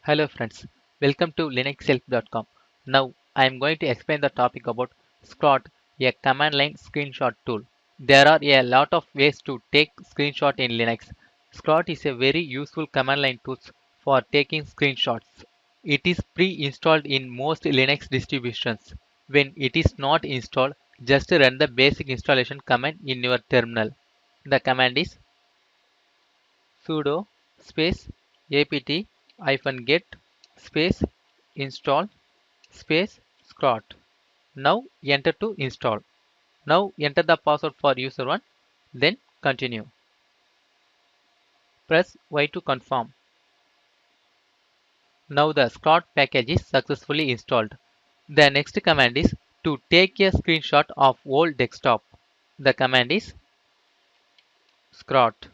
Hello friends, welcome to linuxhelp.com. Now I am going to explain the topic about Scrot, a command line screenshot tool. There are a lot of ways to take screenshot in Linux. Scrot is a very useful command line tool for taking screenshots. It is pre-installed in most Linux distributions. When it is not installed, just run the basic installation command in your terminal. The command is sudo space apt-get space install space scrot. Now enter to install. Now enter the password for user 1, then continue. Press Y to confirm. Now the scrot package is successfully installed. The next command is to take a screenshot of whole desktop. The command is scrot.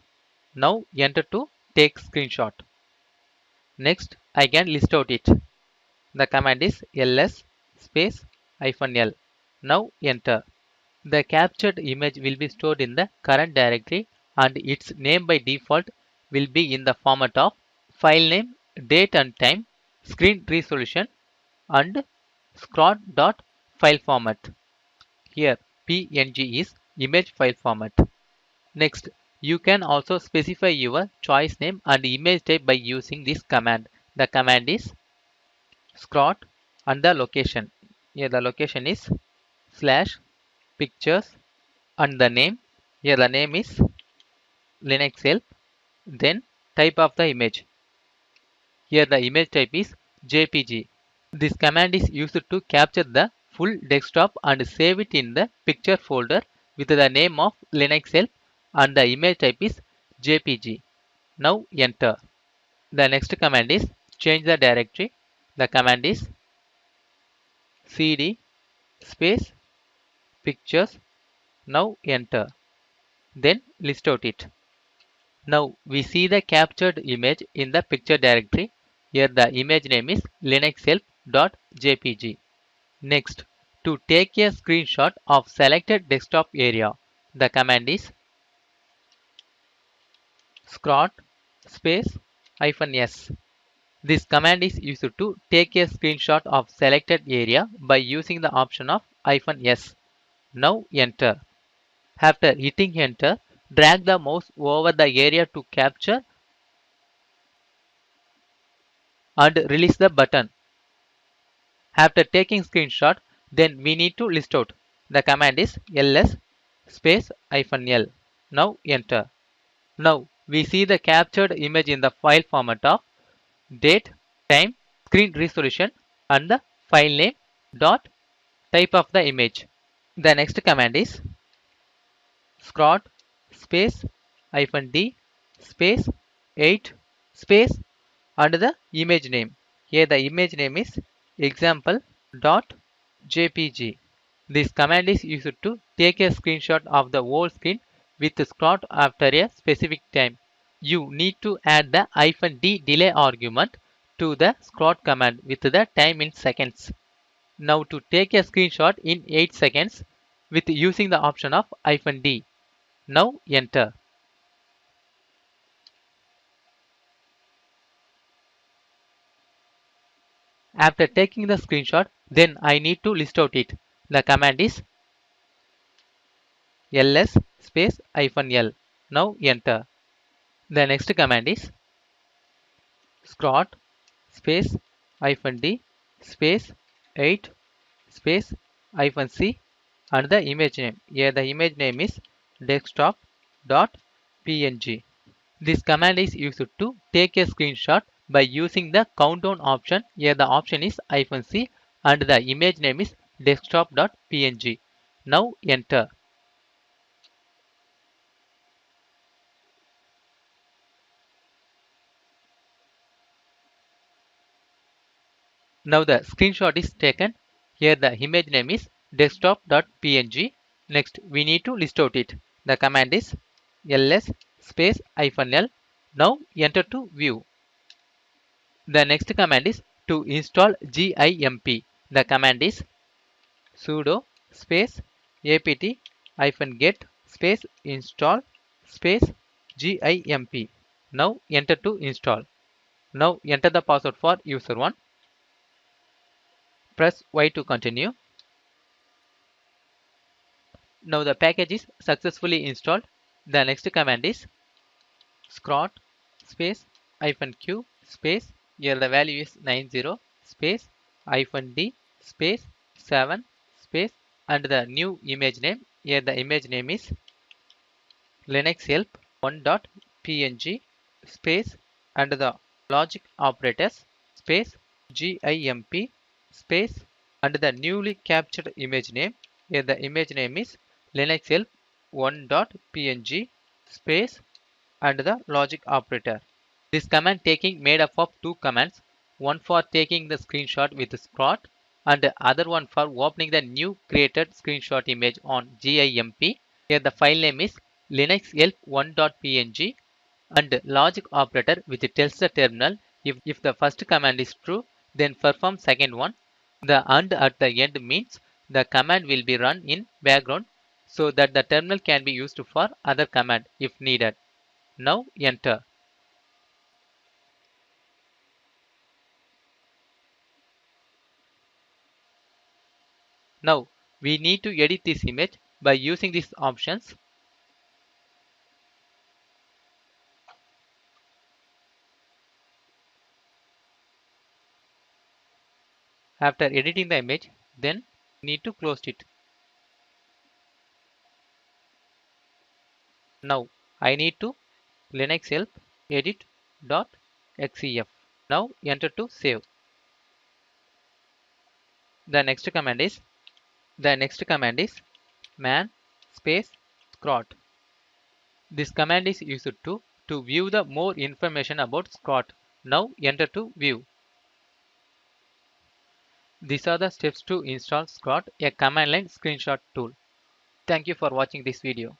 Now enter to take screenshot. Next I can list out it. The command is ls space -l. Now enter. The captured image will be stored in the current directory and its name by default will be in the format of file name, date and time, screen resolution and scrot.file format. Here PNG is image file format. Next, you can also specify your choice name and image type by using this command. The command is scrot and the location. Here the location is slash pictures and the name. Here the name is Linux help. Then type of the image. Here the image type is JPG. This command is used to capture the full desktop and save it in the picture folder with the name of Linux help and the image type is JPG. Now enter. The next command is change the directory. The command is cd space pictures. Now enter. Then list out it. Now we see the captured image in the picture directory. Here the image name is linuxhelp.jpg. Next, to take a screenshot of selected desktop area, the command is scrot space -s. This command is used to take a screenshot of selected area by using the option of -s. Now enter. After hitting enter, drag the mouse over the area to capture and release the button. After taking screenshot, then we need to list out. The command is ls space -l. Now enter. Now we see the captured image in the file format of date, time, screen resolution and the file name dot type of the image. The next command is scrot space -d space 8 space and the image name. Here the image name is example.jpg. This command is used to take a screenshot of the whole screen with scrot after a specific time. You need to add the -d delay argument to the scrot command with the time in seconds. Now to take a screenshot in 8 seconds with using the option of -d. Now enter. After taking the screenshot, then I need to list out it. The command is ls space -l. Now enter. The next command is scrot space -d space 8 space -c and the image name. Here the image name is desktop.png. This command is used to take a screenshot by using the countdown option. Here the option is -c and the image name is desktop.png. Now enter. Now the screenshot is taken. Here the image name is desktop.png. Next we need to list out it. The command is ls space -l. Now enter to view. The next command is to install GIMP. The command is sudo space apt-get space install space GIMP. Now enter to install. Now enter the password for user 1. Press Y to continue. Now the package is successfully installed. The next command is scrot space -q space, here the value is 90 space -d space 7 space, and the new image name, here the image name is linuxhelp1.png space, and the logic operators space GIMP space, and the newly captured image name, here the image name is linuxhelp1.png space, and the logic operator. This command taking made up of two commands, one for taking the screenshot with Scrot and the other one for opening the new created screenshot image on GIMP. Here the file name is linuxhelp1.png, and logic operator which tells the terminal if the first command is true, then perform second one. The and at the end means the command will be run in background so that the terminal can be used for other command if needed. Now enter. Now we need to edit this image by using these options. After editing the image, then need to close it. Now I need to Linux help edit.xcf. Now enter to save. The next command is man space scrot. This command is used to view the more information about scrot. Now enter to view. These are the steps to install Scrot, a command line screenshot tool. Thank you for watching this video.